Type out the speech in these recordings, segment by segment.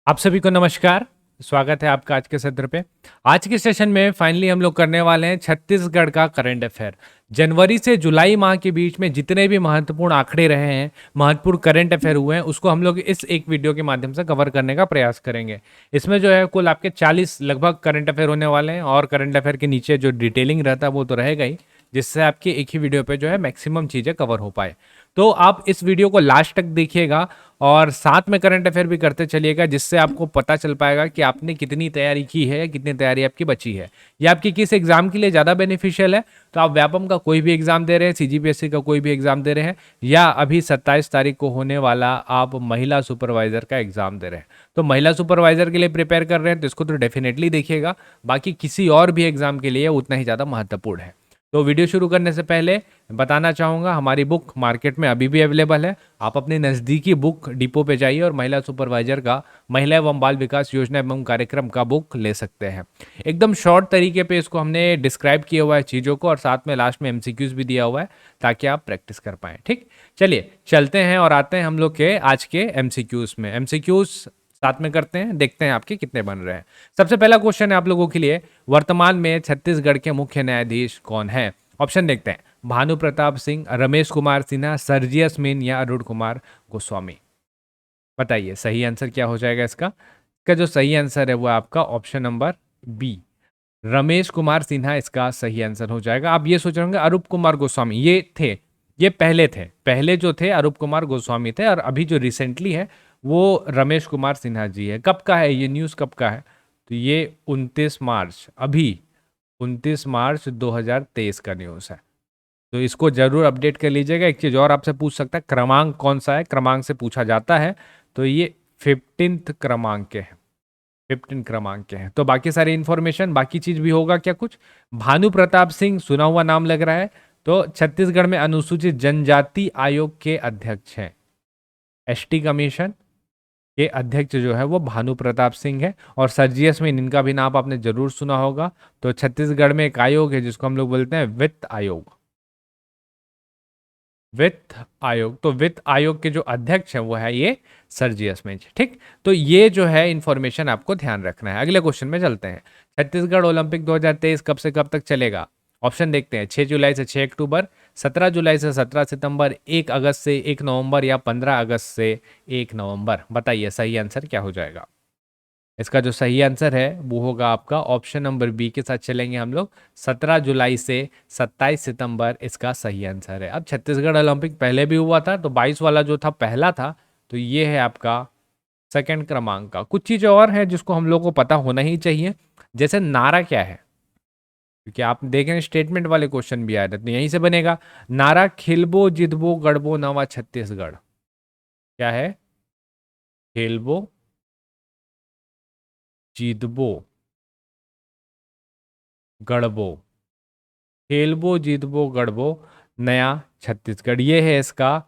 आप सभी को नमस्कार। स्वागत है आपका आज के सत्र पे। आज के सेशन में फाइनली हम लोग करने वाले हैं छत्तीसगढ़ का करंट अफेयर। जनवरी से जुलाई माह के बीच में जितने भी महत्वपूर्ण आंकड़े रहे हैं, महत्वपूर्ण करंट अफेयर हुए हैं, उसको हम लोग इस एक वीडियो के माध्यम से कवर करने का प्रयास करेंगे। इसमें जो है कुल आपके 40 लगभग करंट अफेयर होने वाले हैं, और करंट अफेयर के नीचे जो डिटेलिंग रहता है वो तो रहेगा ही, जिससे आपकी एक ही वीडियो पे जो है मैक्सिमम चीज़ें कवर हो पाए। तो आप इस वीडियो को लास्ट तक देखिएगा और साथ में करंट अफेयर भी करते चलिएगा, जिससे आपको पता चल पाएगा कि आपने कितनी तैयारी की है या कितनी तैयारी आपकी बची है, या आपकी किस एग्जाम के लिए ज़्यादा बेनिफिशियल है। तो आप व्यापम का कोई भी एग्जाम दे रहे हैं, सीजीपीएससी का कोई भी एग्जाम दे रहे हैं, या अभी 27 तारीख को होने वाला आप महिला सुपरवाइजर का एग्जाम दे रहे हैं, तो महिला सुपरवाइजर के लिए प्रिपेयर कर रहे हैं तो इसको तो डेफिनेटली देखिएगा। बाकी किसी और भी एग्जाम के लिए उतना ही ज़्यादा महत्वपूर्ण है। तो वीडियो शुरू करने से पहले बताना चाहूँगा, हमारी बुक मार्केट में अभी भी अवेलेबल है। आप अपने नज़दीकी बुक डिपो पे जाइए और महिला सुपरवाइजर का महिला एवं बाल विकास योजना एवं कार्यक्रम का बुक ले सकते हैं। एकदम शॉर्ट तरीके पे इसको हमने डिस्क्राइब किया हुआ है चीज़ों को, और साथ में लास्ट में एमसीक्यूज भी दिया हुआ है ताकि आप प्रैक्टिस कर पाएँ। ठीक, चलिए चलते हैं और आते हैं हम लोग के आज के एमसीक्यूज में। एमसीक्यूज साथ में करते हैं, देखते हैं आपके कितने बन रहे हैं। सबसे पहला क्वेश्चन है आप लोगों के लिए, वर्तमान में छत्तीसगढ़ के मुख्य न्यायाधीश कौन है? ऑप्शन देखते हैं, भानु प्रताप सिंह, रमेश कुमार सिन्हा, सर्जियस मीन या अरुण कुमार गोस्वामी। बताइए सही आंसर क्या हो जाएगा इसका जो सही आंसर है वो आपका option number B, Ramesh Kumar Sinha इसका सही आंसर हो जाएगा। आप ये सोच रहे होंगे अरूप कुमार गोस्वामी ये पहले जो थे अरूप कुमार गोस्वामी थे, और अभी जो रिसेंटली है वो रमेश कुमार सिन्हा जी है। कब का है ये न्यूज़, कब का है? तो ये 29 मार्च 2023 का न्यूज़ है। तो इसको जरूर अपडेट कर लीजिएगा। एक चीज़ और आपसे पूछ सकता है, क्रमांक कौन सा है, क्रमांक से पूछा जाता है, तो ये 15 क्रमांक के हैं। 15 क्रमांक के हैं। तो बाकी सारी इंफॉर्मेशन, बाकी चीज भी होगा क्या कुछ? भानु प्रताप सिंह सुना हुआ नाम लग रहा है, तो छत्तीसगढ़ में अनुसूचित जनजाति आयोग के अध्यक्ष हैं। एसटी कमीशन के अध्यक्ष जो है वो भानु प्रताप सिंह है। और सर्जियस में इनका भी नाम आपने जरूर सुना होगा। तो छत्तीसगढ़ में एक आयोग है जिसको हम लोग बोलते हैं वित्त आयोग। वित्त आयोग, तो वित्त आयोग के जो अध्यक्ष हैं वो है ये सर्जियस मिंज। ठीक, तो ये जो है इंफॉर्मेशन आपको ध्यान रखना है। अगले क्वेश्चन में चलते हैं। छत्तीसगढ़ ओलंपिक 2023 कब से कब तक चलेगा? ऑप्शन देखते हैं, 6 जुलाई से 6 अक्टूबर, 17 जुलाई से 17 सितंबर, 1 अगस्त से 1 नवंबर या 15 अगस्त से 1 नवंबर। बताइए सही आंसर क्या हो जाएगा? इसका जो सही आंसर है वो होगा आपका ऑप्शन नंबर बी के साथ चलेंगे हम लोग, 17 जुलाई से 27 सितंबर इसका सही आंसर है। अब छत्तीसगढ़ ओलंपिक पहले भी हुआ था, तो 22 वाला जो था पहला था, तो ये है आपका सेकंड क्रमांक का। कुछ चीज़ें और हैं जिसको हम लोग को पता होना ही चाहिए, जैसे नारा क्या है, क्योंकि आप देखें स्टेटमेंट वाले क्वेश्चन भी आए थे, तो यहीं से बनेगा। नारा खेलबो जितबो गढ़बो नवा छत्तीसगढ़, क्या है? खेलबो जीतबो गढ़बो, खेलबो जीतबो गढ़बो नया छत्तीसगढ़, ये है इसका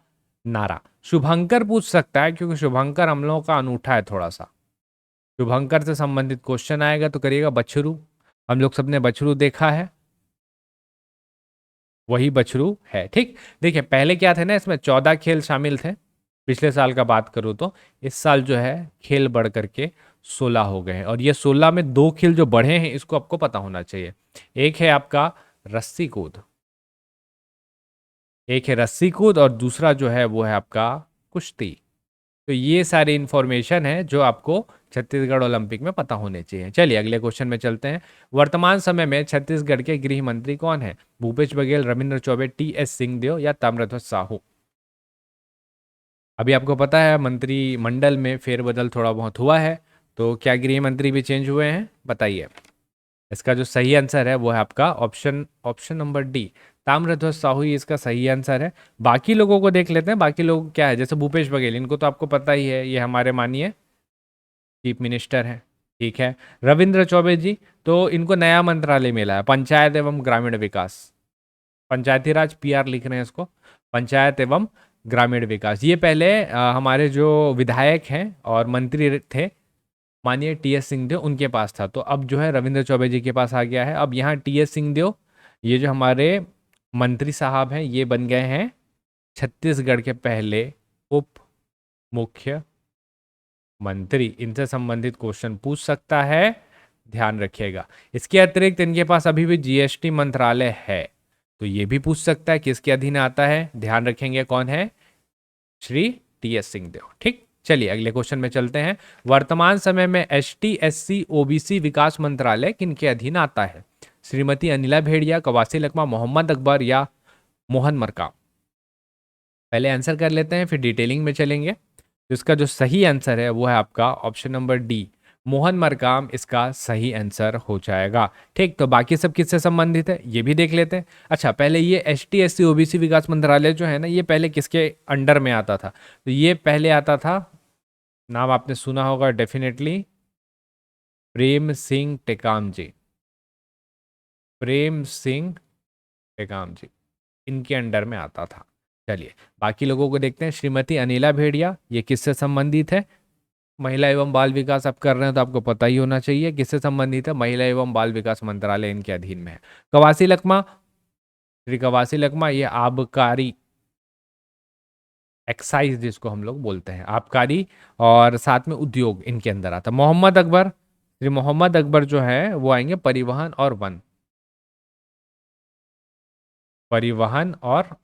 नारा। शुभंकर पूछ सकता है, क्योंकि शुभंकर हम लोगों का अनूठा है थोड़ा सा। शुभंकर से संबंधित क्वेश्चन आएगा तो करिएगा बछरू। हम लोग सबने बछरू देखा है, वही बछरू है। ठीक, देखिए पहले क्या थे ना, इसमें 14 खेल शामिल थे। पिछले साल का बात करूँ तो इस साल जो है खेल बढ़ करके 16 हो गए हैं, और ये 16 में 2 खेल जो बढ़े हैं इसको आपको पता होना चाहिए। एक है आपका रस्सी कूद, एक है रस्सी कूद, और दूसरा जो है वो है आपका कुश्ती। तो ये सारी इंफॉर्मेशन है जो आपको छत्तीसगढ़ ओलंपिक में पता होने चाहिए। चलिए अगले क्वेश्चन में चलते हैं। वर्तमान समय में छत्तीसगढ़ के गृह मंत्री कौन है? भूपेश बघेल, रविंद्र चौबे, टी एस सिंहदेव या ताम्रध्वज साहू? अभी आपको पता है मंत्रिमंडल में फेरबदल थोड़ा बहुत हुआ है, तो क्या गृह मंत्री भी चेंज हुए हैं? बताइए। इसका जो सही आंसर है वो है आपका option option number D, Tamradhwaj Sahu ही इसका सही आंसर है। बाकी लोगों को देख लेते हैं। बाकी लोग क्या है, जैसे भूपेश बघेल, इनको तो आपको पता ही है, ये हमारे मानिए चीफ मिनिस्टर हैं। ठीक है, रविंद्र चौबे जी, तो इनको नया मंत्रालय मिला है, पंचायत एवं ग्रामीण विकास, पंचायती राज, पीआर लिख रहे हैं इसको, पंचायत एवं ग्रामीण विकास। ये पहले हमारे जो विधायक हैं और मंत्री थे, मानिए टी एस सिंहदेव, उनके पास था। तो अब जो है रविंद्र चौबे जी के पास आ गया है। अब यहाँ टी एस सिंहदेव, ये जो हमारे मंत्री साहब हैं, ये बन गए हैं छत्तीसगढ़ के पहले उप मंत्री, इनसे संबंधित क्वेश्चन पूछ सकता है, ध्यान रखिएगा। इसके अतिरिक्त इनके पास अभी भी जीएसटी मंत्रालय है, तो ये भी पूछ सकता है किसके अधीन आता है, ध्यान रखेंगे कौन है, श्री टी.एस. सिंहदेव। ठीक, चलिए अगले क्वेश्चन में चलते हैं। वर्तमान समय में एसटी एससी ओबीसी विकास मंत्रालय किनके अधीन आता है? श्रीमती अनिला भेड़िया, कवासी लखमा, मोहम्मद अकबर या मोहन मरकाम? पहले आंसर कर लेते हैं, फिर डिटेलिंग में चलेंगे। तो इसका जो सही आंसर है वो है आपका option number D, Mohan Markam इसका सही आंसर हो जाएगा। ठीक, तो बाकी सब किससे संबंधित है ये भी देख लेते हैं। अच्छा, पहले ये S T S C OBC विकास मंत्रालय जो है ना, ये पहले किसके अंडर में आता था? तो ये पहले आता था, नाम आपने सुना होगा डेफिनेटली, प्रेम सिंह टेकाम जी, प्रेम सिंह टेकाम जी, इनके अंडर में आता था। चलिए बाकी लोगों को देखते हैं। श्रीमती अनिला भेड़िया, ये किससे संबंधित है? महिला एवं बाल विकास आप कर रहे हैं तो आपको पता ही होना चाहिए किससे संबंधित है, महिला एवं बाल विकास मंत्रालय इनके अधीन में है। कवासी लखमा, श्री कवासी लखमा, ये आबकारी, एक्साइज जिसको हम लोग बोलते हैं, आबकारी और साथ में उद्योग इनके अंदर आता। मोहम्मद अकबर, श्री मोहम्मद अकबर जो है वो आएंगे परिवहन और वन, परिवहन और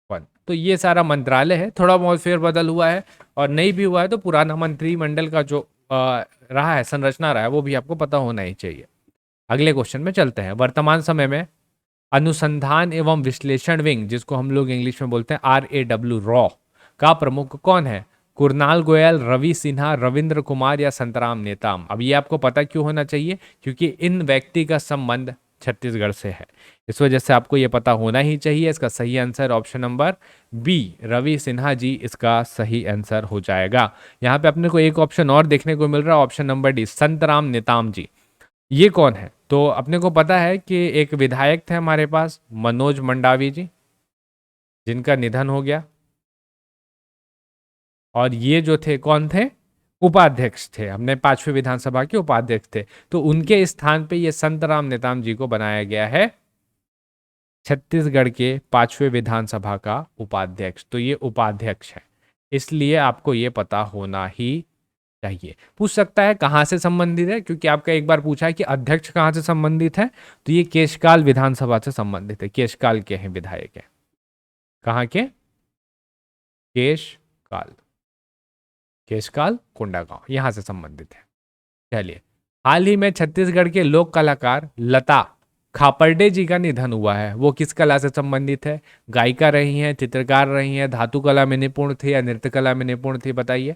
वन। तो ये सारा मंत्रालय है, थोड़ा बहुत फेरबदल हुआ है और नहीं भी हुआ है तो पुराना मंत्रिमंडल का जो रहा है, संरचना रहा है, वो भी आपको पता होना ही चाहिए। अगले क्वेश्चन में चलते हैं। वर्तमान समय में अनुसंधान एवं विश्लेषण विंग, जिसको हम लोग इंग्लिश में बोलते हैं RAW रॉ, का प्रमुख कौन है? कुरनाल गोयल, रवि सिन्हा, रविंद्र कुमार या संतराम नेताम? अब ये आपको पता क्यों होना चाहिए? क्योंकि इन व्यक्ति का संबंध छत्तीसगढ़ से है, इस वजह से आपको ये पता होना ही चाहिए। इसका सही answer option number B, Ravi Sinha ji इसका सही आंसर हो जाएगा। यहाँ पे अपने को एक ऑप्शन और देखने को मिल रहा है, option number D, Santram Netam ji. ये कौन है? तो अपने को पता है कि एक विधायक थे हमारे पास, मनोज मंडावी जी, जिनका निधन हो गया, और ये जो थे कौन थे? उपाध्यक्ष थे, हमने 5वीं विधानसभा के उपाध्यक्ष थे। तो उनके स्थान पे ये संतराम नेताम जी को बनाया गया है छत्तीसगढ़ के 5वें विधानसभा का उपाध्यक्ष। तो ये उपाध्यक्ष है, इसलिए आपको ये पता होना ही चाहिए। पूछ सकता है कहाँ से संबंधित है, क्योंकि आपका एक बार पूछा है कि अध्यक्ष कहाँ से संबंधित है, तो ये केशकाल विधानसभा से संबंधित है, केशकाल के हैं विधायक है। कहाँ के? केशकाल, केशकाल कोंडागांव, यहां से संबंधित है। चलिए, हाल ही में छत्तीसगढ़ के लोक कलाकार लता खापर्डे जी का निधन हुआ है, वो किस कला से संबंधित है? गायिका रही हैं, चित्रकार रही हैं, धातु कला में निपुण थी या नृत्य कला में निपुण थी? बताइए।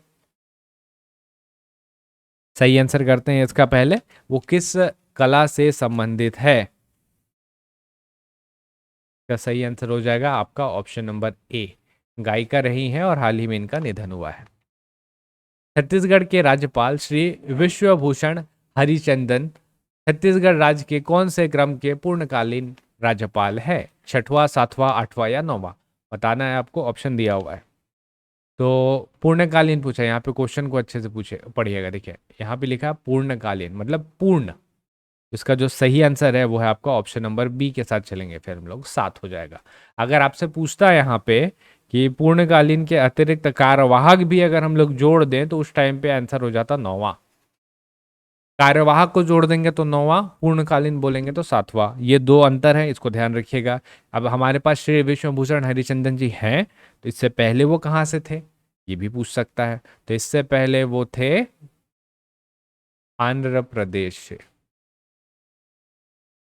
सही आंसर करते हैं इसका पहले, वो किस कला से संबंधित है? का सही आंसर हो जाएगा आपका ऑप्शन नंबर ए, गायिका रही हैं और हाल ही में इनका निधन हुआ है। छत्तीसगढ़ के राज्यपाल श्री विश्वभूषण हरिचंदन छत्तीसगढ़ राज्य के कौन से क्रम के पूर्णकालीन राज्यपाल है? 6वां, 7वां, 8वां या 9वां? बताना है आपको, ऑप्शन दिया हुआ है। तो पूर्णकालीन पूछा, यहाँ पे क्वेश्चन को अच्छे से पूछे पढ़िएगा। देखिए यहाँ पे लिखा है पूर्णकालीन, मतलब पूर्ण। इसका जो सही आंसर है वो है आपका ऑप्शन नंबर बी के साथ चलेंगे, फिर हम लोग 7 हो जाएगा। अगर आपसे पूछता है यहाँ पे कि पूर्णकालीन के अतिरिक्त कार्यवाहक भी अगर हम लोग जोड़ दें तो उस टाइम पे आंसर हो जाता 9वां। कार्यवाहक को जोड़ देंगे तो 9वां, पूर्णकालीन बोलेंगे तो 7वां। ये दो अंतर है, इसको ध्यान रखिएगा। अब हमारे पास श्री विश्वभूषण हरिचंदन जी हैं, तो इससे पहले वो कहाँ से थे ये भी पूछ सकता है। तो इससे पहले वो थे आंध्र प्रदेश से।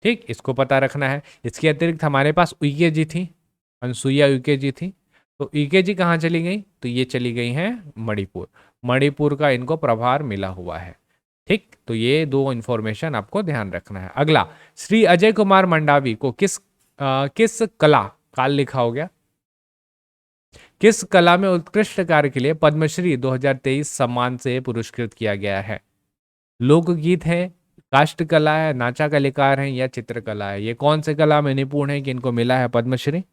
ठीक, इसको पता रखना है। इसके अतिरिक्त हमारे पास उइके जी थी, अनसुईया उइके जी थी। तो उइके जी कहाँ चली गई? तो ये चली गई हैं मणिपुर, मणिपुर का इनको प्रभार मिला हुआ है। ठीक, तो ये दो इंफॉर्मेशन आपको ध्यान रखना है। अगला, श्री अजय कुमार मंडावी को किस कला, काल लिखा हो गया, किस कला में उत्कृष्ट कार्य के लिए पद्मश्री 2023 सम्मान से पुरस्कृत किया गया है? लोकगीत है, काष्ठ कला है, नाचा कलाकार है या चित्रकला है? ये कौन से कला में निपुण है कि इनको मिला है पद्मश्री?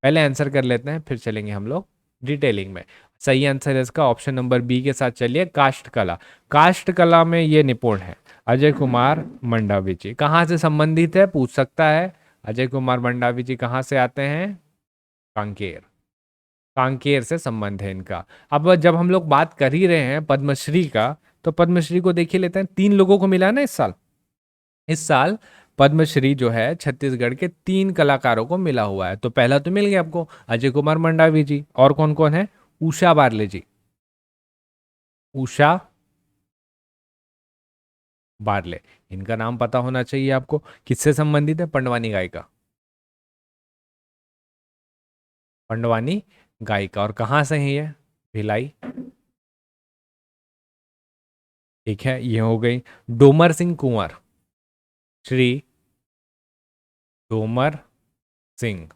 पहले आंसर कर लेते हैं, फिर चलेंगे हम लोग डिटेलिंग में। सही आंसर है इसका ऑप्शन नंबर बी के साथ चलिए, काष्ठ कला। काष्ठ कला में ये निपुण है अजय कुमार मंडावी जी। कहाँ से संबंधित है पूछ सकता है। अजय कुमार मंडावी जी कहाँ से आते हैं? कांकेर, कांकेर से संबंध है इनका। अब जब हम लोग बात कर ही रहे हैं पद्मश्री का, तो पद्मश्री को देख ही लेते हैं। 3 लोगों को मिला ना इस साल। इस साल पद्मश्री जो है छत्तीसगढ़ के 3 कलाकारों को मिला हुआ है। तो पहला तो मिल गया आपको, अजय कुमार मंडावी जी। और कौन कौन है? उषा बारले जी। उषा बारले, इनका नाम पता होना चाहिए आपको। किससे संबंधित है? पंडवानी गायिका। पंडवानी गायिका। और कहाँ से है ये? भिलाई। ठीक है, ये हो गई। डोमर सिंह कुंवर, श्री डोमर सिंह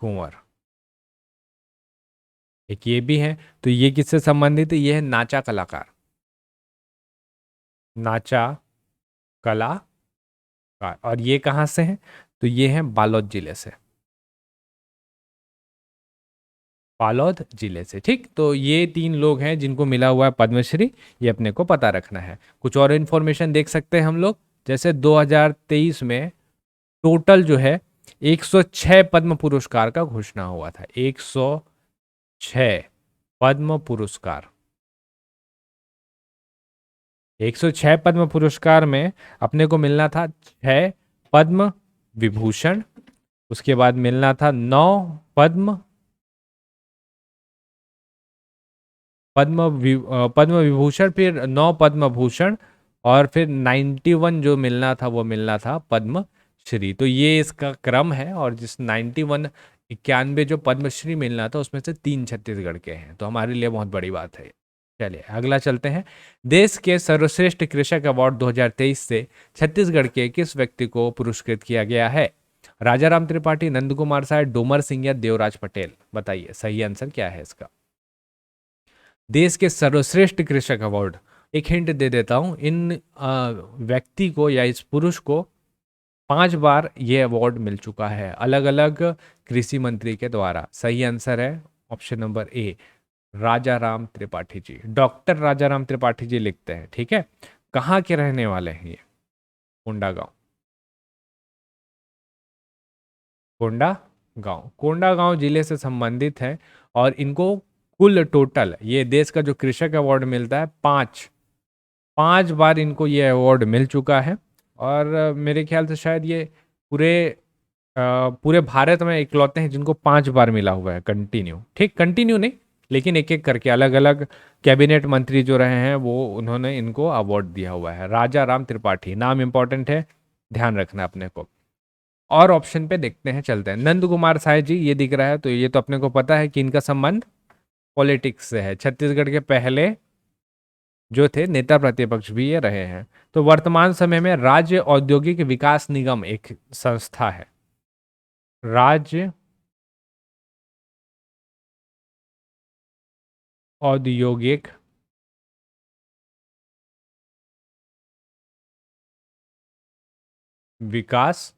कुंवर, एक ये भी है। तो ये किससे संबंधित है? ये है नाचा कलाकार। नाचा कलाकार। और ये कहाँ से है? तो ये है बालोद जिले से। बालोद जिले से। ठीक, तो ये 3 लोग हैं जिनको मिला हुआ है पद्मश्री। ये अपने को पता रखना है। कुछ और इन्फॉर्मेशन देख सकते हैं हम लोग। जैसे 2023 में टोटल जो है 106 पद्म पुरस्कार का घोषणा हुआ था। 106 पद्म पुरस्कार। 106 पद्म पुरस्कार में अपने को मिलना था 6 पद्म विभूषण। उसके बाद मिलना था 9 पद्म पद्म विभूषण, फिर 9 पद्म भूषण, और फिर 91 जो मिलना था वो मिलना था पद्मश्री। तो ये इसका क्रम है। और जिस 91 91 जो पद्मश्री मिलना था उसमें से 3 छत्तीसगढ़ के हैं। तो हमारे लिए बहुत बड़ी बात है। चलिए अगला चलते हैं। देश के सर्वश्रेष्ठ कृषक अवार्ड 2023 से छत्तीसगढ़ के किस व्यक्ति को पुरस्कृत किया गया है? राजाराम त्रिपाठी, नंद कुमार साय, डोमर सिंह या देवराज पटेल? बताइए सही आंसर क्या है इसका। देश के सर्वश्रेष्ठ कृषक अवार्ड, एक हिंट दे देता हूं, इन व्यक्ति को या इस पुरुष को 5 बार ये अवार्ड मिल चुका है अलग अलग कृषि मंत्री के द्वारा। सही आंसर है option number A, Rajaram Tripathi ji. Doctor Rajaram Tripathi ji लिखते हैं। ठीक है, कहाँ के रहने वाले हैं ये? कोंडागांव। कोंडागांव, कोंडागांव जिले से संबंधित है। और इनको कुल टोटल ये देश का जो कृषक अवार्ड मिलता है, 5 बार इनको ये अवार्ड मिल चुका है। और मेरे ख्याल से शायद ये पूरे पूरे भारत में इकलौते हैं जिनको 5 बार मिला हुआ है कंटिन्यू। ठीक, कंटिन्यू नहीं, लेकिन एक एक करके अलग अलग कैबिनेट मंत्री जो रहे हैं वो उन्होंने इनको अवार्ड दिया हुआ है। राजा राम त्रिपाठी, नाम इंपॉर्टेंट है, ध्यान रखना अपने को। और ऑप्शन पे देखते हैं, चलते हैं। नंद कुमार साय जी, ये दिख रहा है, तो ये तो अपने को पता है कि इनका संबंध पॉलिटिक्स से है। छत्तीसगढ़ के पहले जो थे नेता प्रतिपक्ष भी ये रहे हैं। तो वर्तमान समय में राज्य औद्योगिक विकास निगम एक संस्था है। राज्य औद्योगिक विकास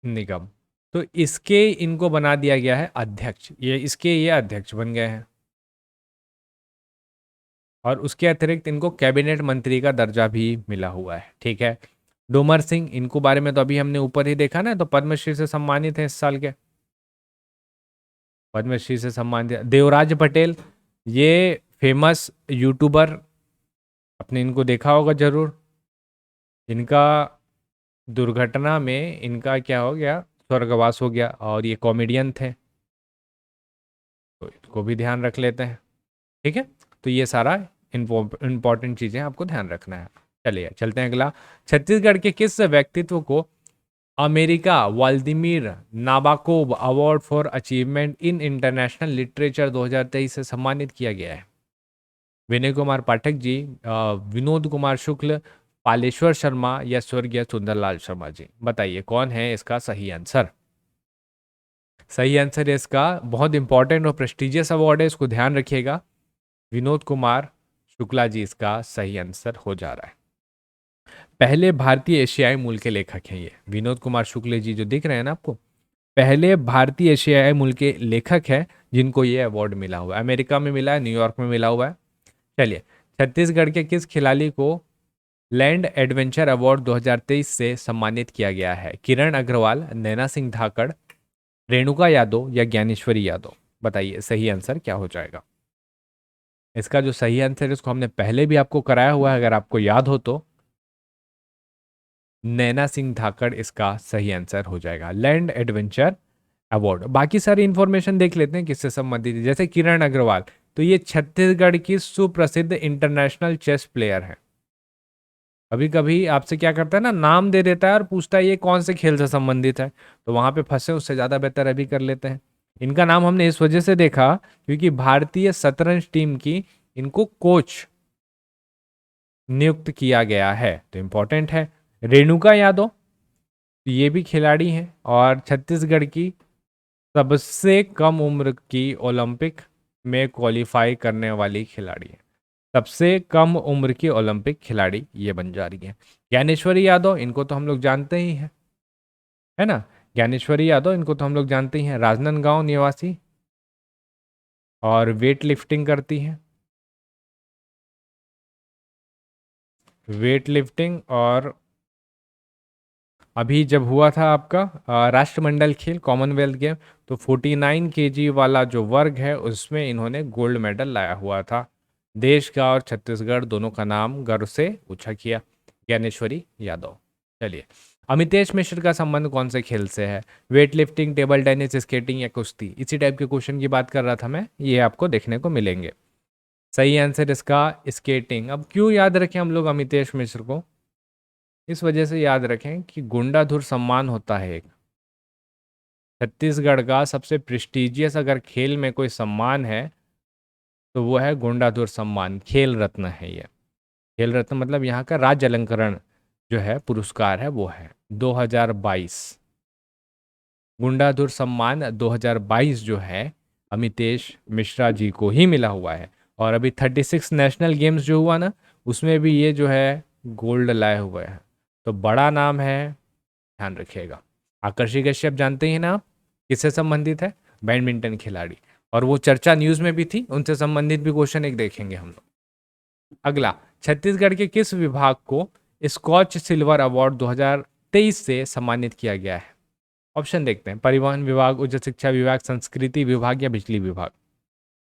निगम, तो इसके इनको बना दिया गया है अध्यक्ष। ये अध्यक्ष बन गए हैं। और उसके अतिरिक्त इनको कैबिनेट मंत्री का दर्जा भी मिला हुआ है। ठीक है, डोमर सिंह, इनको बारे में तो अभी हमने ऊपर ही देखा ना, तो पद्मश्री से सम्मानित है इस साल के। पद्मश्री से सम्मानित देवराज पटेल, ये फेमस यूट्यूबर, आपने इनको देखा होगा जरूर। इनका दुर्घटना में इनका क्या हो गया, स्वर्गवास हो गया। और ये कॉमेडियन थे, तो इसको भी ध्यान रख लेते हैं। ठीक है, तो ये सारा इंपॉर्टेंट चीजें आपको ध्यान रखना है। चलिए चलते हैं अगला। छत्तीसगढ़ के किस व्यक्तित्व को America Vladimir Nabokov award for achievement in international literature 2023 से सम्मानित किया गया है? विनय कुमार पाठक जी, विनोद कुमार शुक्ल, पालेश्वर शर्मा या स्वर्गीय सुंदरलाल शर्मा जी? बताइए कौन है इसका सही आंसर। सही आंसर है इसका, बहुत इंपॉर्टेंट और प्रेस्टिजियस अवार्ड है, इसको ध्यान रखिएगा। विनोद कुमार शुक्ला जी इसका सही आंसर हो जा रहा है। पहले भारतीय एशियाई मूल के लेखक हैं ये विनोद कुमार शुक्ल जी, जो दिख रहे हैं ना आपको, पहले भारतीय एशियाई मूल के लेखक हैं जिनको ये अवार्ड मिला हुआ है। अमेरिका में मिला है, न्यूयॉर्क में मिला हुआ है। चलिए, छत्तीसगढ़ के किस खिलाड़ी को लैंड एडवेंचर अवार्ड 2023 से सम्मानित किया गया है? किरण अग्रवाल, नैना सिंह धाकड़, रेणुका यादव या ज्ञानेश्वरी यादव? बताइए सही आंसर क्या हो जाएगा। इसका जो सही आंसर है इसको हमने पहले भी आपको कराया हुआ है, अगर आपको याद हो तो। नैना सिंह धाकड़ इसका सही आंसर हो जाएगा। Land adventure award. बाकी सारी इंफॉर्मेशन देख लेते हैं किससे संबंधित है। जैसे किरण अग्रवाल, तो ये छत्तीसगढ़ की सुप्रसिद्ध इंटरनेशनल चेस प्लेयर है। कभी कभी आपसे क्या करता है ना, नाम दे देता है और पूछता है ये कौन से खेल से संबंधित है, तो वहां पे फंसे उससे ज्यादा बेहतर अभी कर लेते हैं। इनका नाम हमने इस वजह से देखा क्योंकि भारतीय शतरंज टीम की इनको कोच नियुक्त किया गया है, तो इंपॉर्टेंट है। रेणुका यादव, ये भी खिलाड़ी हैं और छत्तीसगढ़ की सबसे कम उम्र की ओलंपिक में क्वालिफाई करने वाली खिलाड़ी है। सबसे कम उम्र की ओलंपिक खिलाड़ी ये बन जा रही है। ज्ञानेश्वरी यादव, इनको तो हम लोग जानते ही हैं, है ना। ज्ञानेश्वरी यादव, इनको तो हम लोग जानते ही हैं, राजनांदगांव निवासी और वेट लिफ्टिंग करती हैं। वेट लिफ्टिंग, और अभी जब हुआ था आपका राष्ट्रमंडल खेल कॉमनवेल्थ गेम, तो 49 केजी वाला जो वर्ग है उसमें इन्होंने गोल्ड मेडल लाया हुआ था। देश का और छत्तीसगढ़ दोनों का नाम गर्व से ऊंचा किया। ज्ञानेश्वरी यादव। चलिए, अमितेश मिश्र का संबंध कौन से खेल से है? Weight lifting, table tennis, skating या कुश्ती? इसी टाइप के क्वेश्चन की बात कर रहा था मैं, ये आपको देखने को मिलेंगे। सही आंसर इसका स्केटिंग। अब क्यों याद रखें हम लोग अमितेश मिश्र को? इस वजह से याद रखें कि गुंडाधुर सम्मान होता है एक, छत्तीसगढ़ का सबसे प्रेस्टिजियस अगर खेल में कोई सम्मान है तो वो है गुंडाधुर सम्मान, खेल रत्न है ये। खेल रत्न मतलब यहाँ का राज्य अलंकरण जो है पुरस्कार है वो है 2022। गुंडाधुर सम्मान 2022 जो है अमितेश मिश्रा जी को ही मिला हुआ है। और अभी 36 नेशनल गेम्स जो हुआ ना, उसमें भी ये जो है गोल्ड लाए हुए हैं, तो बड़ा नाम है, ध्यान रखिएगा। आकर्षि कश्यप जानते हैं ना आप, किससे संबंधित है? बैडमिंटन खिलाड़ी, और वो चर्चा न्यूज में भी थी, उनसे संबंधित भी क्वेश्चन एक देखेंगे हम लोग। अगला, छत्तीसगढ़ के किस विभाग को स्कॉच सिल्वर अवार्ड 2023 से सम्मानित किया गया है? ऑप्शन देखते हैं। परिवहन विभाग, उच्च शिक्षा विभाग, संस्कृति विभाग या बिजली विभाग?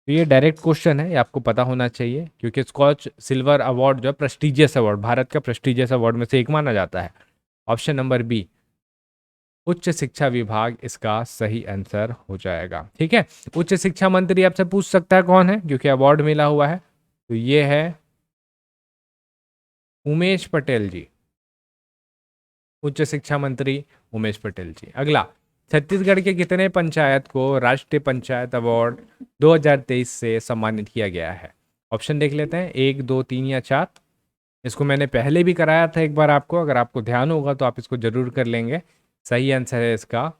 तो ये डायरेक्ट क्वेश्चन है, ये आपको पता होना चाहिए क्योंकि स्कॉच सिल्वर अवार्ड जो है प्रेस्टिजियस अवार्ड, भारत का प्रेस्टिजियस अवार्ड में से एक माना जाता है। ऑप्शन नंबर बी, उच्च शिक्षा विभाग इसका सही आंसर हो जाएगा। ठीक है, उच्च शिक्षा मंत्री आपसे पूछ सकता है कौन है, क्योंकि अवार्ड मिला हुआ है, तो ये है उमेश पटेल जी। उच्च शिक्षा मंत्री उमेश पटेल जी। अगला, छत्तीसगढ़ के कितने पंचायत को राष्ट्रीय पंचायत अवार्ड 2023 से सम्मानित किया गया है? ऑप्शन देख लेते हैं, 1, 2, 3 या 4। इसको मैंने पहले भी कराया था एक बार आपको, अगर आपको ध्यान होगा तो आप इसको जरूर कर लेंगे। सही आंसर है इसका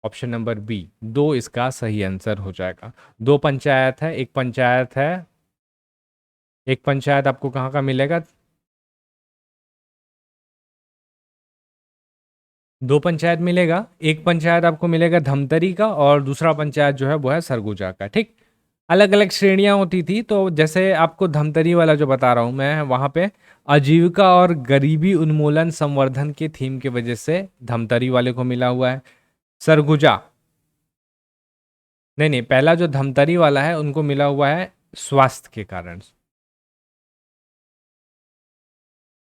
ऑप्शन नंबर बी, 2 इसका सही आंसर हो जाएगा। 2 पंचायत है, एक पंचायत है, एक पंचायत आपको कहाँ का मिलेगा? 2 पंचायत मिलेगा, एक पंचायत आपको मिलेगा धमतरी का और दूसरा पंचायत जो है वो है सरगुजा का। ठीक, अलग अलग श्रेणियां होती थी, तो जैसे आपको धमतरी वाला जो बता रहा हूं मैं, वहां पे आजीविका और गरीबी उन्मूलन संवर्धन के थीम की वजह से धमतरी वाले को मिला हुआ है। सरगुजा, नहीं नहीं, पहला जो धमतरी वाला है उनको मिला हुआ है स्वास्थ्य के कारण,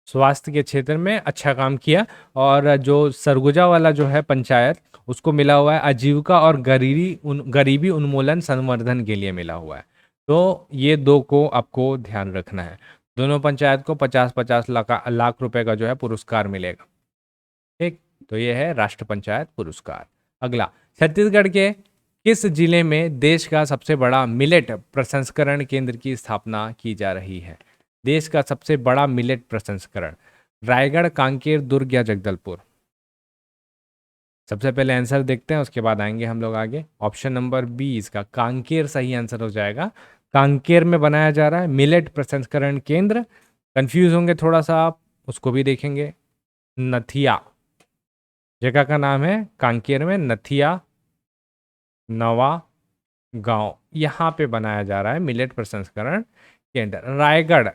स्वास्थ्य के क्षेत्र में अच्छा काम किया। और जो सरगुजा वाला जो है पंचायत, उसको मिला हुआ है आजीविका और गरीबी उन्मूलन संवर्धन के लिए मिला हुआ है। तो ये दो को आपको ध्यान रखना है। दोनों पंचायत को 50-50 लाख रुपए का जो है पुरस्कार मिलेगा। ठीक, तो ये है राष्ट्र पंचायत पुरस्कार। अगला, छत्तीसगढ़ के किस जिले में देश का सबसे बड़ा मिलेट प्रसंस्करण केंद्र की स्थापना की जा रही है? देश का सबसे बड़ा मिलेट प्रसंस्करण, रायगढ़, कांकेर, दुर्ग या जगदलपुर? सबसे पहले आंसर देखते हैं, उसके बाद आएंगे हम लोग आगे। ऑप्शन नंबर बी इसका कांकेर सही आंसर हो जाएगा। कांकेर में बनाया जा रहा है मिलेट प्रसंस्करण केंद्र। कंफ्यूज होंगे थोड़ा सा आप, उसको भी देखेंगे। नथिया जगह का नाम है, कांकेर में नथिया नवा गांव, यहाँ पे बनाया जा रहा है मिलेट प्रसंस्करण केंद्र। रायगढ़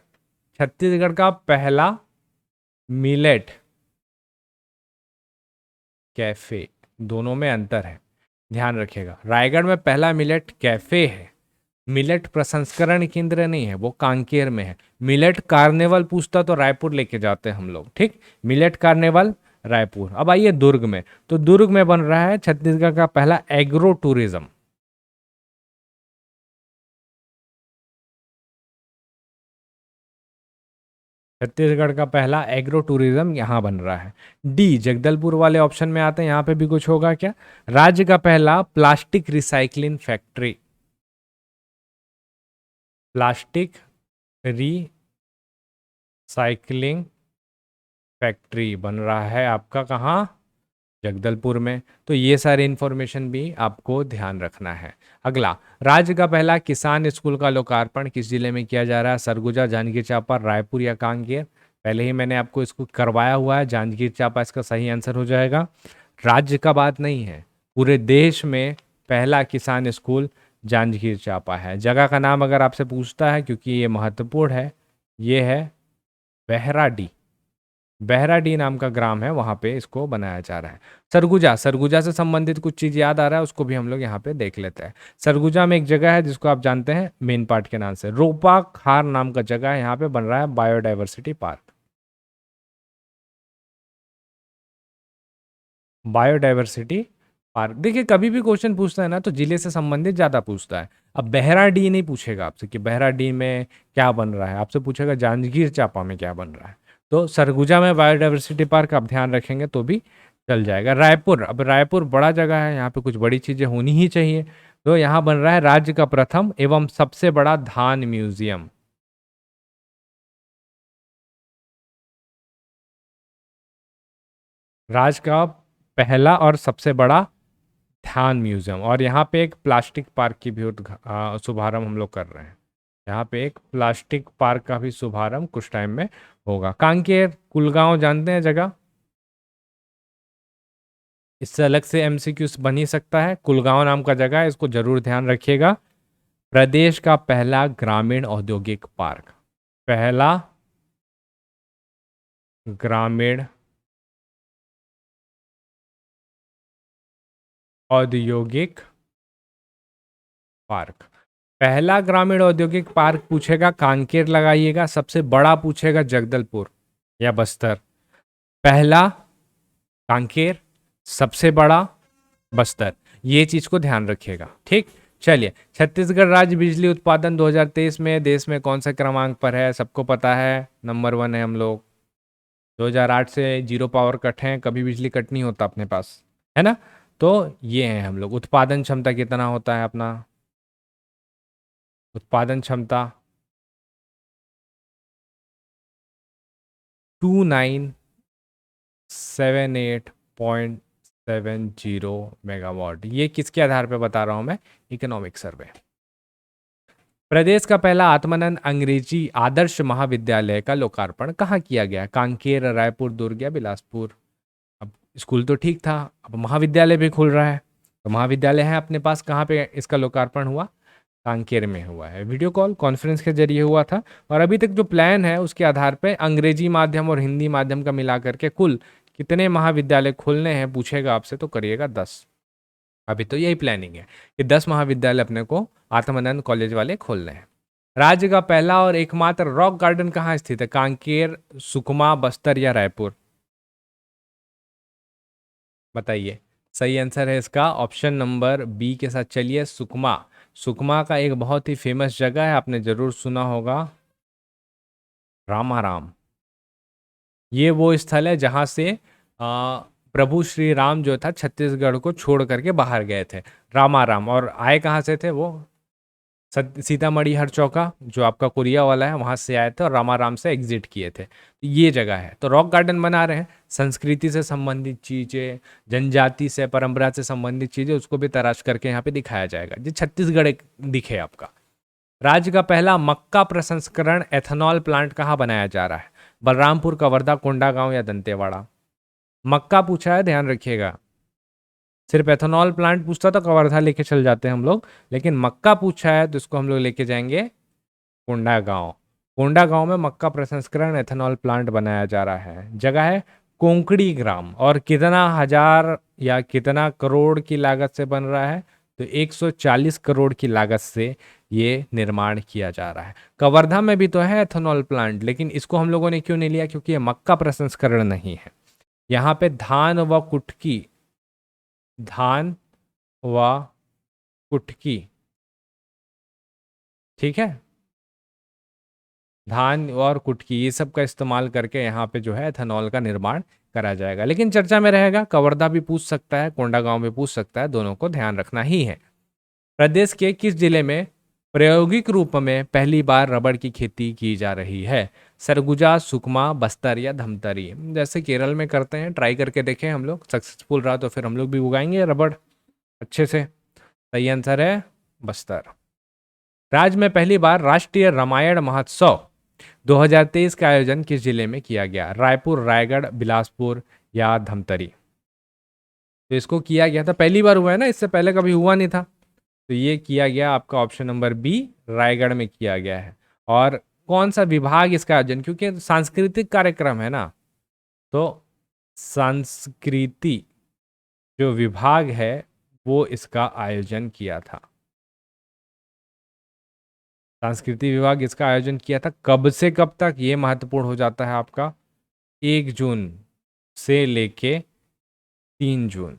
छत्तीसगढ़ का पहला मिलेट कैफे, दोनों में अंतर है। ध्यान रखिएगा। रायगढ़ में पहला मिलेट कैफे है, मिलेट प्रसंस्करण केंद्र नहीं है, वो कांकेर में है। मिलेट कार्निवल पूछता तो रायपुर लेके जाते हम लोग, ठीक। Millet carnival Raipur. अब आइए दुर्ग में, तो दुर्ग में बन रहा है छत्तीसगढ़ का पहला एग्रो टूरिज्म। छत्तीसगढ़ का पहला एग्रो टूरिज्म यहाँ बन रहा है। डी जगदलपुर वाले ऑप्शन में आते हैं, यहाँ पे भी कुछ होगा क्या? राज्य का पहला plastic recycling factory, plastic recycling factory बन रहा है आपका कहाँ? जगदलपुर में। तो ये सारे इंफॉर्मेशन भी आपको ध्यान रखना है। अगला, राज्य का पहला किसान स्कूल का लोकार्पण किस जिले में किया जा रहा है? सरगुजा, जांजगीर चांपा, रायपुर या कांकेर? पहले ही मैंने आपको इसको करवाया हुआ है, जांजगीर चांपा इसका सही आंसर हो जाएगा। राज्य का बात नहीं है, पूरे देश में पहला किसान स्कूल जांजगीर चांपा है। जगह का नाम अगर आपसे पूछता है, क्योंकि ये महत्वपूर्ण है, ये है बहराडी। बहराडी नाम का ग्राम है, वहां पे इसको बनाया जा रहा है। सरगुजा, सरगुजा से संबंधित कुछ चीज याद आ रहा है, उसको भी हम लोग यहाँ पे देख लेते हैं। सरगुजा में एक जगह है जिसको आप जानते हैं मेन पार्ट के नाम से, रोपा खार नाम का जगह है, यहाँ पे बन रहा है बायोडाइवर्सिटी पार्क। Biodiversity park. देखिए कभी भी क्वेश्चन पूछता है ना तो जिले से संबंधित ज्यादा पूछता है। अब बहराडी नहीं पूछेगा आपसे कि बहराडी में क्या बन रहा है, आपसे पूछेगा जांजगीर चांपा में क्या बन रहा है। तो सरगुजा में बायोडाइवर्सिटी पार्क आप ध्यान रखेंगे तो भी चल जाएगा। रायपुर, अब रायपुर बड़ा जगह है, यहाँ पे कुछ बड़ी चीजें होनी ही चाहिए। तो यहाँ बन रहा है राज्य का प्रथम एवं सबसे बड़ा धान म्यूजियम। राज्य का पहला और सबसे बड़ा ध्यान म्यूजियम। और यहाँ पे एक प्लास्टिक पार्क की भी शुभारंभ हम लोग कर रहे हैं। यहाँ पे एक प्लास्टिक पार्क का भी शुभारंभ कुछ टाइम में होगा। कांकेर कुलगांव जानते हैं जगह, इससे अलग से एमसीक्यू बन ही सकता है। कुलगांव नाम का जगह है, इसको जरूर ध्यान रखिएगा। प्रदेश का पहला ग्रामीण औद्योगिक पार्क, पहला ग्रामीण औद्योगिक पार्क। पहला ग्रामीण औद्योगिक पार्क पूछेगा कांकेर लगाइएगा, सबसे बड़ा पूछेगा जगदलपुर या बस्तर। पहला कांकेर, सबसे बड़ा बस्तर, ये चीज को ध्यान रखिएगा, ठीक। चलिए, छत्तीसगढ़ राज्य बिजली उत्पादन 2023 में देश में कौन से क्रमांक पर है? सबको पता है, नंबर 1 है हम लोग। 2008 से जीरो पावर कट है, कभी बिजली कट नहीं होता अपने पास, है ना। तो ये है हम लोग। उत्पादन क्षमता कितना होता है अपना? उत्पादन क्षमता 2978.70 मेगावाट। ये किसके आधार पे बता रहा हूं मैं? Economic survey. प्रदेश का पहला आत्मानंद अंग्रेजी आदर्श महाविद्यालय का लोकार्पण कहाँ किया गया? कांकेर, रायपुर, दुर्ग या बिलासपुर? अब स्कूल तो ठीक था, अब महाविद्यालय भी खुल रहा है, तो महाविद्यालय है अपने पास, कहाँ पे इसका लोकार्पण हुआ? कांकेर में हुआ है। वीडियो कॉल कॉन्फ्रेंस के जरिए हुआ था। और अभी तक जो प्लान है उसके आधार पे अंग्रेजी माध्यम और हिंदी माध्यम का मिला करके कुल कितने महाविद्यालय खोलने हैं पूछेगा आपसे तो करिएगा 10। अभी तो यही प्लानिंग है कि 10 महाविद्यालय अपने को आत्मानंद कॉलेज वाले खोलने हैं। राज्य का पहला और एकमात्र रॉक गार्डन कहाँ स्थित है? कांकेर, सुकमा, बस्तर या रायपुर? बताइए। सही आंसर है इसका ऑप्शन नंबर बी के साथ चलिए, सुकमा। सुकमा का एक बहुत ही फेमस जगह है, आपने जरूर सुना होगा, रामाराम। ये वो स्थल है जहाँ से प्रभु श्री राम जो था छत्तीसगढ़ को छोड़ करके बाहर गए थे, रामाराम। और आए कहाँ से थे वो? सीतामढ़ी हरचौका जो आपका कोरिया वाला है वहां से आए थे और रामाराम से एग्जिट किए थे। तो ये जगह है, तो रॉक गार्डन बना रहे हैं। संस्कृति से संबंधित चीजें, जनजाति से परंपरा से संबंधित चीजें, उसको भी तराश करके यहाँ पे दिखाया जाएगा, जो छत्तीसगढ़ एक दिखे आपका। राज्य का पहला मक्का प्रसंस्करण एथेनॉल प्लांट कहाँ बनाया जा रहा है? बलरामपुर, कवर्धा, कोंडागांव या दंतेवाड़ा? मक्का पूछा है, ध्यान रखिएगा। सिर्फ एथेनॉल प्लांट पूछता तो कवर्धा लेके चल जाते हैं हम लोग, लेकिन मक्का पूछा है तो इसको हम लोग लेके जाएंगे कोंडागांव। कोंडागांव में मक्का प्रसंस्करण एथेनॉल प्लांट बनाया जा रहा है। जगह है कोंकणी ग्राम, और कितना हजार या कितना करोड़ की लागत से बन रहा है, तो 140 करोड़ की लागत से ये निर्माण किया जा रहा है। कवर्धा में भी तो है एथेनॉल प्लांट, लेकिन इसको हम लोगों ने क्यों नहीं लिया, क्योंकि ये मक्का प्रसंस्करण नहीं है। यहाँ पे धान व कुटकी, ठीक है, धान और कुटकी ये सब का इस्तेमाल करके यहाँ पे जो है एथेनॉल का निर्माण करा जाएगा। लेकिन चर्चा में रहेगा, कवर्धा भी पूछ सकता है, कोंडागांव भी पूछ सकता है, दोनों को ध्यान रखना ही है। प्रदेश के किस जिले में प्रायोगिक रूप में पहली बार रबड़ की खेती की जा रही है? सरगुजा, सुकमा, बस्तर या धमतरी? जैसे केरल में करते हैं, ट्राई करके देखें हम लोग, सक्सेसफुल रहा तो फिर हम लोग भी उगाएंगे रबड़ अच्छे से। सही आंसर है बस्तर। राज्य में पहली बार राष्ट्रीय रामायण महोत्सव 2023 का आयोजन किस जिले में किया गया? रायपुर, रायगढ़, बिलासपुर या धमतरी? तो इसको किया गया था, पहली बार हुआ है ना, इससे पहले कभी हुआ नहीं था, तो ये किया गया आपका ऑप्शन नंबर बी, रायगढ़ में किया गया है। और कौन सा विभाग इसका आयोजन, क्योंकि सांस्कृतिक कार्यक्रम है ना, तो संस्कृति जो विभाग है वो इसका आयोजन किया था। संस्कृति विभाग इसका आयोजन किया था। कब से कब तक, ये महत्वपूर्ण हो जाता है आपका, 1 जून से लेके 3 जून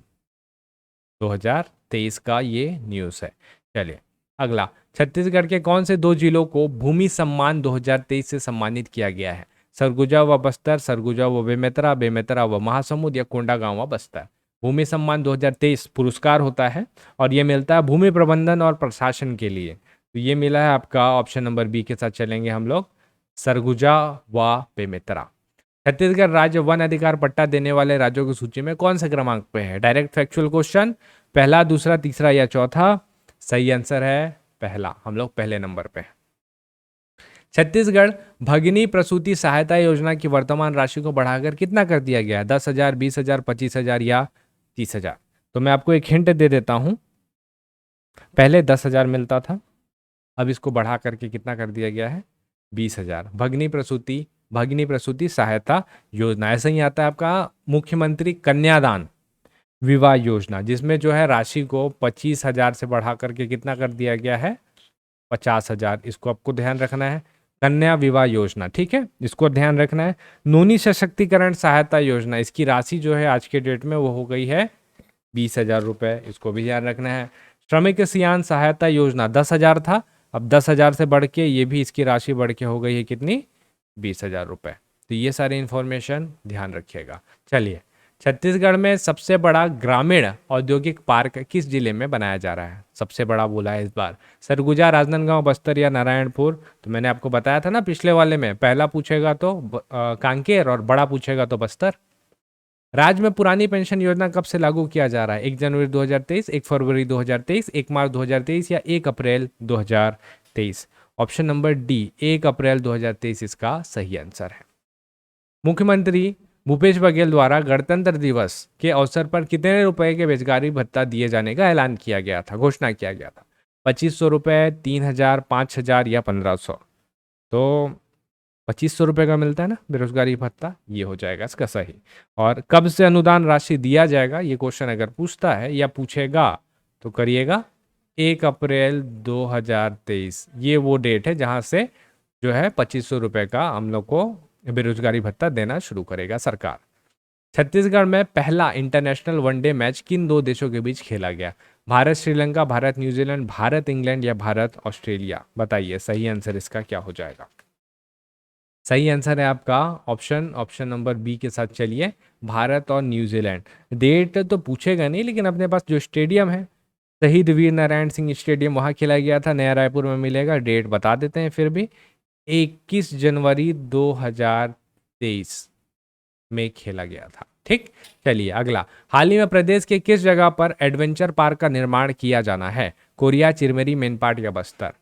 2023 का ये न्यूज़ है। चलिए अगला, छत्तीसगढ़ के कौन से 2 जिलों को भूमि सम्मान 2023 से सम्मानित किया गया है? सरगुजा व बस्तर, सरगुजा व बेमेतरा, बेमेतरा व महासमुंद या कोंडागांव व बस्तर? भूमि सम्मान 2023 पुरस्कार होता है और ये मिलता है भूमि प्रबंधन और प्रशासन के लिए, तो ये मिला है आपका ऑप्शन नंबर बी के साथ चलेंगे हम लोग, सरगुजा व बेमेतरा। छत्तीसगढ़ राज्य वन अधिकार पट्टा देने वाले राज्यों की सूची में कौन से क्रमांक पे है? डायरेक्ट फैक्चुअल क्वेश्चन, पहला, दूसरा, तीसरा या चौथा? सही आंसर है पहला, हम लोग पहले नंबर पे हैं। छत्तीसगढ़ भगिनी प्रसूति सहायता योजना की वर्तमान राशि को बढ़ाकर कितना कर दिया गया है? 10,000, 20,000, 25,000 या 30,000? तो मैं आपको एक हिंट दे देता हूं, पहले 10,000 मिलता था, अब इसको बढ़ा करके कितना कर दिया गया है? 20,000। भगिनी प्रसूति सहायता योजना, ऐसा ही आता है आपका मुख्यमंत्री कन्यादान विवाह योजना, जिसमें जो है राशि को 25,000 से बढ़ा करके कितना कर दिया गया है? 50,000। इसको आपको ध्यान रखना है, कन्या विवाह योजना, ठीक है, इसको ध्यान रखना है। नूनी सशक्तिकरण सहायता योजना, इसकी राशि जो है आज के डेट में वो हो गई है 20,000 रुपये, इसको भी ध्यान रखना है। श्रमिक सियान सहायता योजना 10,000 था, अब 10,000 से बढ़ के ये भी इसकी राशि बढ़ के हो गई है कितनी? 20,000 रुपये। तो ये सारी इंफॉर्मेशन ध्यान रखिएगा। चलिए, छत्तीसगढ़ में सबसे बड़ा ग्रामीण औद्योगिक पार्क किस जिले में बनाया जा रहा है? सबसे बड़ा बोला है इस बार, सरगुजा, राजनांदगांव, बस्तर या नारायणपुर? तो मैंने आपको बताया था ना पिछले वाले में, पहला पूछेगा तो कांकेर और बड़ा पूछेगा तो बस्तर। राज्य में पुरानी पेंशन योजना कब से लागू किया जा रहा है? 1 जनवरी 2023, 1 फरवरी 2023, 1 मार्च 2023 या 1 अप्रैल 2023? ऑप्शन नंबर डी, 1 अप्रैल 2023 इसका सही आंसर है। मुख्यमंत्री भूपेश बघेल द्वारा गणतंत्र दिवस के अवसर पर कितने रुपए के बेरोजगारी भत्ता दिए जाने का ऐलान किया गया था, घोषणा किया गया था? 2,500 रुपये, 3,000, 5,000 या 1,500? तो 2,500 रुपये का मिलता है ना बेरोजगारी भत्ता, ये हो जाएगा इसका सही। और कब से अनुदान राशि दिया जाएगा, ये क्वेश्चन अगर पूछता है या पूछेगा तो करिएगा 1 अप्रैल 2023, ये वो डेट है जहां से जो है 2,500 रुपये का हम लोग को बेरोजगारी भत्ता देना शुरू करेगा सरकार। छत्तीसगढ़ में पहला इंटरनेशनल वनडे मैच किन 2 देशों के बीच खेला गया? भारत श्रीलंका, भारत न्यूजीलैंड, भारत इंग्लैंड या भारत ऑस्ट्रेलिया? बताइए सही आंसर इसका क्या हो जाएगा? सही आंसर है आपका ऑप्शन नंबर बी के साथ चलिए, भारत और न्यूजीलैंड। डेट तो पूछेगा नहीं, लेकिन अपने पास जो स्टेडियम है शहीद वीर नारायण सिंह स्टेडियम, वहाँ खेला गया था, नया रायपुर में मिलेगा। डेट बता देते हैं फिर भी, 21 जनवरी 2023 में खेला गया था, ठीक। चलिए अगला, हाल ही में प्रदेश के किस जगह पर एडवेंचर पार्क का निर्माण किया जाना है? कोरिया, चिरमिरी, मेनपाट या बस्तर?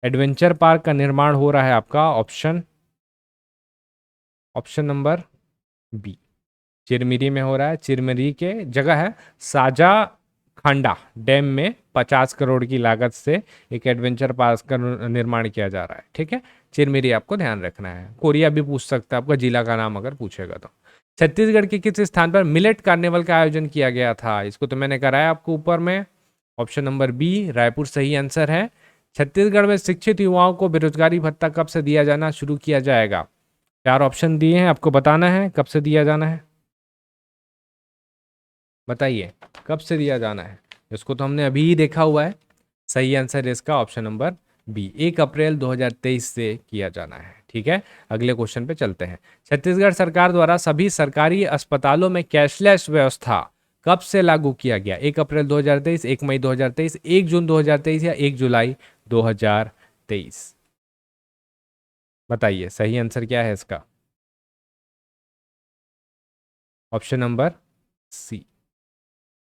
एडवेंचर पार्क का निर्माण हो रहा है आपका ऑप्शन नंबर बी, चिरमिरी में हो रहा है। चिरमिरी के जगह है साजा खांडा डैम में 50 करोड़ की लागत से एक एडवेंचर पार्क का निर्माण किया जा रहा है, ठीक है। चिरमिरी आपको ध्यान रखना है। कोरिया भी पूछ सकता है आपका जिला का नाम अगर पूछेगा तो। छत्तीसगढ़ के किस स्थान पर मिलेट कार्निवल का आयोजन किया गया था? इसको तो मैंने कराया आपको ऊपर में। ऑप्शन नंबर बी रायपुर सही आंसर है। छत्तीसगढ़ में शिक्षित युवाओं को बेरोजगारी भत्ता कब से दिया जाना शुरू किया जाएगा? 4 ऑप्शन दिए हैं, आपको बताना है कब से दिया जाना है। बताइए कब से दिया जाना है। इसको तो हमने अभी ही देखा हुआ है। सही आंसर है इसका ऑप्शन नंबर बी, 1 अप्रैल 2023 से किया जाना है। ठीक है, अगले क्वेश्चन पे चलते हैं। छत्तीसगढ़ सरकार द्वारा सभी सरकारी अस्पतालों में कैशलेस व्यवस्था कब से लागू किया गया? 1 अप्रैल 2023, 1 मई 2023, 1 जून 2023 या 1 जुलाई 2023? बताइए सही आंसर क्या है इसका। ऑप्शन नंबर सी,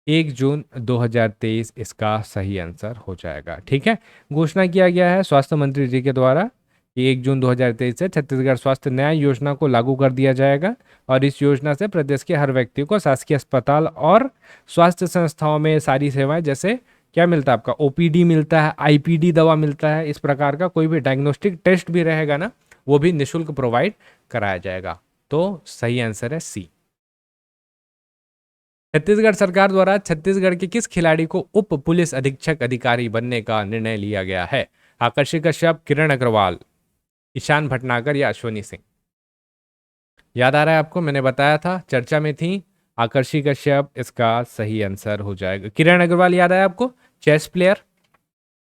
1 जून 2023 इसका सही आंसर हो जाएगा। ठीक है, घोषणा किया गया है स्वास्थ्य मंत्री जी के द्वारा कि 1 जून 2023 से छत्तीसगढ़ स्वास्थ्य न्याय योजना को लागू कर दिया जाएगा और इस योजना से प्रदेश के हर व्यक्ति को शासकीय अस्पताल और स्वास्थ्य संस्थाओं में सारी सेवाएं, जैसे क्या मिलता है आपका, ओपीडी मिलता है, आईपीडी दवा मिलता है, इस प्रकार का कोई भी डायग्नोस्टिक टेस्ट भी रहेगा ना, वो भी निःशुल्क प्रोवाइड कराया जाएगा। तो सही आंसर है सी। छत्तीसगढ़ सरकार द्वारा छत्तीसगढ़ के किस खिलाड़ी को उप पुलिस अधीक्षक अधिकारी बनने का निर्णय लिया गया है? आकर्षि कश्यप, किरण अग्रवाल, ईशान भटनागर या अश्वनी सिंह? याद आ रहा है आपको, मैंने बताया था, चर्चा में थी। आकर्षि कश्यप इसका सही आंसर हो जाएगा। किरण अग्रवाल याद आया आपको, चेस प्लेयर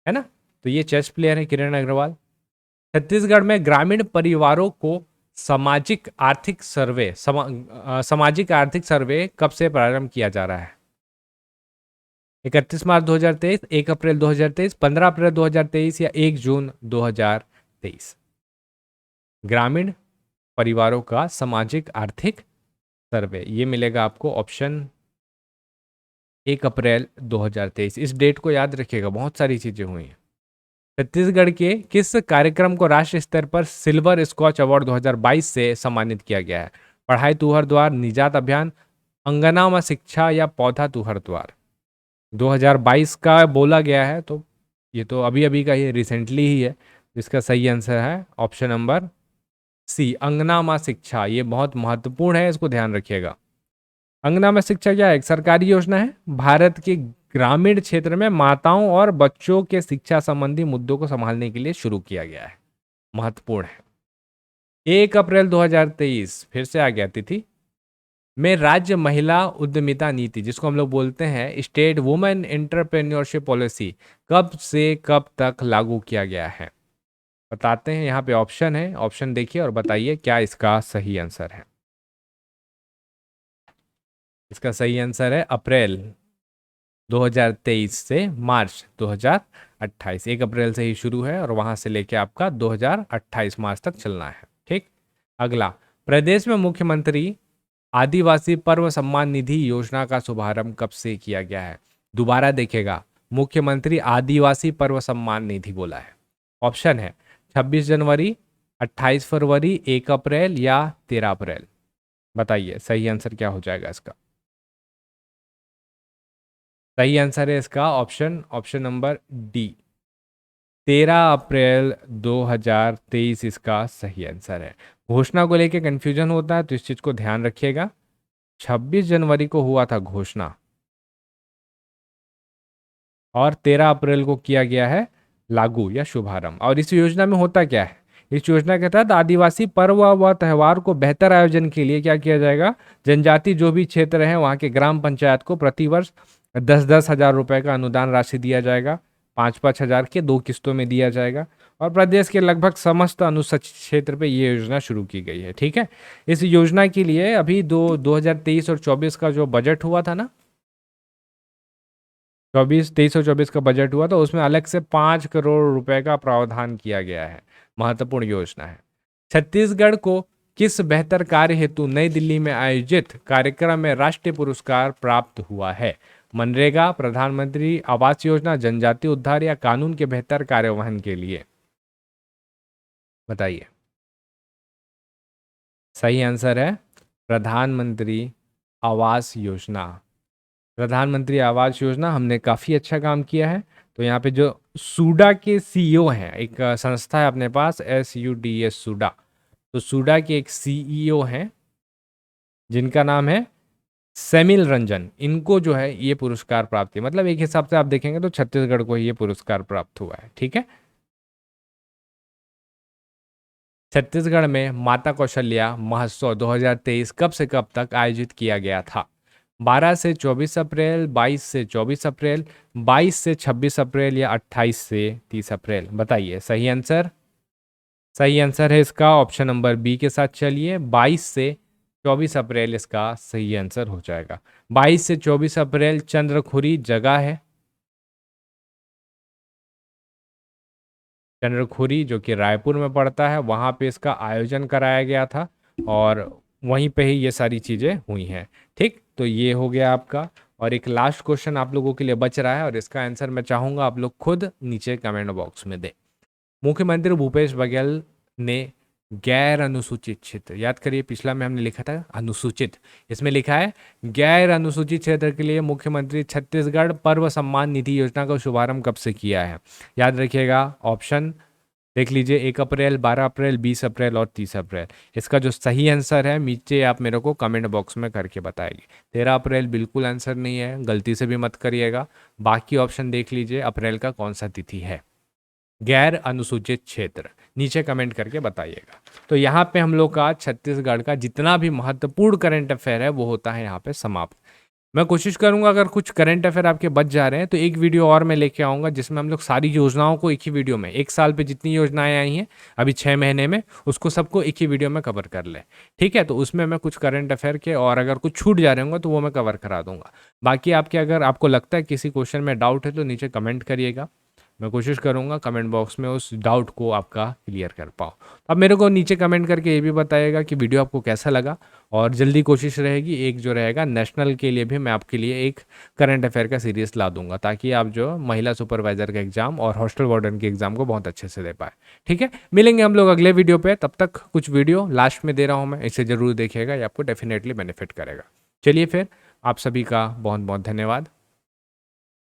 है ना, तो ये चेस प्लेयर है किरण अग्रवाल। छत्तीसगढ़ में ग्रामीण परिवारों को सामाजिक आर्थिक सर्वे कब से प्रारंभ किया जा रहा है? 31 मार्च 2023, 1 अप्रैल 2023, 15 अप्रैल 2023 या 1 जून 2023? ग्रामीण परिवारों का सामाजिक आर्थिक सर्वे, ये मिलेगा आपको ऑप्शन 1 अप्रैल 2023। इस डेट को याद रखिएगा, बहुत सारी चीजें हुई हैं। छत्तीसगढ़ के किस कार्यक्रम को राष्ट्रीय स्तर पर सिल्वर स्कॉच अवार्ड 2022 से सम्मानित किया गया है? पढ़ाई तुहर द्वार, निजात अभियान, अंगना में शिक्षा या पौधा तुहर द्वार? 2022 का बोला गया है, तो ये तो अभी अभी का, ये रिसेंटली ही है। इसका सही आंसर है ऑप्शन नंबर सी, अंगना मां शिक्षा। ये बहुत महत्वपूर्ण है, इसको ध्यान रखिएगा। अंगना में शिक्षा क्या है? एक सरकारी योजना है, भारत के ग्रामीण क्षेत्र में माताओं और बच्चों के शिक्षा संबंधी मुद्दों को संभालने के लिए शुरू किया गया है, महत्वपूर्ण है। 1 अप्रैल 2023 फिर से आ गया तिथि में राज्य महिला उद्यमिता नीति, जिसको हम लोग बोलते हैं स्टेट वुमेन एंटरप्रेन्योरशिप पॉलिसी, कब से कब तक लागू किया गया है? बताते हैं, यहाँ पे ऑप्शन है, ऑप्शन देखिए और बताइए क्या इसका सही आंसर है। इसका सही आंसर है अप्रैल 2023 से मार्च 2028। 1 अप्रैल से ही शुरू है और वहां से लेके आपका 2028 मार्च तक चलना है। ठीक, अगला, प्रदेश में मुख्यमंत्री आदिवासी पर्व सम्मान निधि योजना का शुभारंभ कब से किया गया है? दोबारा देखेगा, मुख्यमंत्री आदिवासी पर्व सम्मान निधि बोला है। ऑप्शन है 26 जनवरी, 28 फरवरी, 1 अप्रैल या 13 अप्रैल? बताइए सही आंसर क्या हो जाएगा इसका। सही आंसर है इसका ऑप्शन नंबर डी, 13 अप्रैल 2023 इसका सही आंसर है। घोषणा को लेके कंफ्यूजन होता है, तो इस चीज को ध्यान रखिएगा। 26 जनवरी को हुआ था घोषणा और 13 अप्रैल को किया गया है लागू या शुभारंभ। और इस योजना में होता क्या है? इस योजना के तहत आदिवासी पर्व व त्यौहार को बेहतर आयोजन के लिए क्या किया जाएगा? जनजाति जो भी क्षेत्र है वहाँ के ग्राम पंचायत को प्रतिवर्ष 10-10 हजार रुपए का अनुदान राशि दिया जाएगा, 5-5 हजार के 2 किस्तों में दिया जाएगा। और प्रदेश के लगभग समस्त अनुसूचित क्षेत्र पे ये योजना शुरू की गई है। ठीक है, इस योजना के लिए अभी 2023 और 24 का जो बजट हुआ था ना, 23 और 24 का बजट हुआ, तो उसमें अलग से 5 करोड़ रुपए का प्रावधान किया गया है। महत्वपूर्ण योजना है। छत्तीसगढ़ को किस बेहतर कार्य हेतु नई दिल्ली में आयोजित कार्यक्रम में राष्ट्रीय पुरस्कार प्राप्त हुआ है? मनरेगा, प्रधानमंत्री आवास योजना, जनजाति उद्धार या कानून के बेहतर कार्यवहन के लिए? बताइए। सही आंसर है प्रधानमंत्री आवास योजना। प्रधानमंत्री आवास योजना हमने काफ़ी अच्छा काम किया है। तो यहाँ पे जो सूडा के सीईओ हैं, एक संस्था है अपने पास SUDA सूडा, तो सूडा के एक सीईओ हैं जिनका नाम है सेमिल रंजन। इनको जो है ये पुरस्कार प्राप्त है, मतलब एक हिसाब से आप देखेंगे तो छत्तीसगढ़ को ये पुरस्कार प्राप्त हुआ है। ठीक है, छत्तीसगढ़ में माता कौशल्या महोत्सव 2023 कब से कब तक आयोजित किया गया था? 12 से 24 अप्रैल, 22 से 24 अप्रैल, 22 से 26 अप्रैल या 28 से 30 अप्रैल? बताइए सही आंसर। सही आंसर है इसका ऑप्शन नंबर बी के साथ चलिए, 22 से 24 अप्रैल इसका सही आंसर हो जाएगा। 22 से 24 अप्रैल चंद्रखुरी जगह है, चंद्रखुरी जो कि रायपुर में पड़ता है, वहाँ पे इसका आयोजन कराया गया था और वहीं पे ही ये सारी चीज़ें हुई हैं। ठीक, तो ये हो गया आपका। और एक लास्ट क्वेश्चन आप लोगों के लिए बच रहा है और इसका आंसर मैं चाहूँगा आप लोग खुद नीचे कमेंट बॉक्स में दें। मुख्यमंत्री भूपेश बघेल ने गैर अनुसूचित क्षेत्र, याद करिए पिछला में हमने लिखा था अनुसूचित, इसमें लिखा है गैर अनुसूचित क्षेत्र के लिए मुख्यमंत्री छत्तीसगढ़ पर्व सम्मान निधि योजना का शुभारंभ कब से किया है? याद रखिएगा, ऑप्शन देख लीजिए, 1 अप्रैल, 12 अप्रैल, 20 अप्रैल और 30 अप्रैल। इसका जो सही आंसर है नीचे आप मेरे को कमेंट बॉक्स में करके बताएंगे। 13 अप्रैल बिल्कुल आंसर नहीं है, गलती से भी मत करिएगा। बाकी ऑप्शन देख लीजिए अप्रैल का कौन सा तिथि है। गैर अनुसूचित क्षेत्र नीचे कमेंट करके बताइएगा। तो यहाँ पे हम लोग का छत्तीसगढ़ का जितना भी महत्वपूर्ण करंट अफेयर है वो होता है यहाँ पे समाप्त। मैं कोशिश करूंगा अगर कुछ करंट अफेयर आपके बच जा रहे हैं तो एक वीडियो और मैं लेके आऊंगा जिसमें हम लोग सारी योजनाओं को एक ही वीडियो में, एक साल पे जितनी योजनाएं आई हैं अभी 6 महीने में, उसको सबको एक ही वीडियो में कवर कर ले। ठीक है, तो उसमें मैं कुछ करंट अफेयर के और अगर कुछ छूट जा रहे होंगे तो वो मैं कवर करा दूंगा। बाकी आपके अगर आपको लगता है किसी क्वेश्चन में डाउट है तो नीचे कमेंट करिएगा, मैं कोशिश करूंगा कमेंट बॉक्स में उस डाउट को आपका क्लियर कर पाऊँ। अब मेरे को नीचे कमेंट करके ये भी बताइएगा कि वीडियो आपको कैसा लगा, और जल्दी कोशिश रहेगी एक जो रहेगा नेशनल के लिए भी मैं आपके लिए एक करंट अफेयर का सीरीज ला दूंगा, ताकि आप जो महिला सुपरवाइजर का एग्जाम और हॉस्टल वार्डन के एग्जाम को बहुत अच्छे से दे पाए। ठीक है, मिलेंगे हम लोग अगले वीडियो पे, तब तक कुछ वीडियो लास्ट में दे रहा हूँ मैं, इसे जरूर देखिएगा, ये आपको डेफिनेटली बेनिफिट करेगा। चलिए फिर, आप सभी का बहुत बहुत धन्यवाद।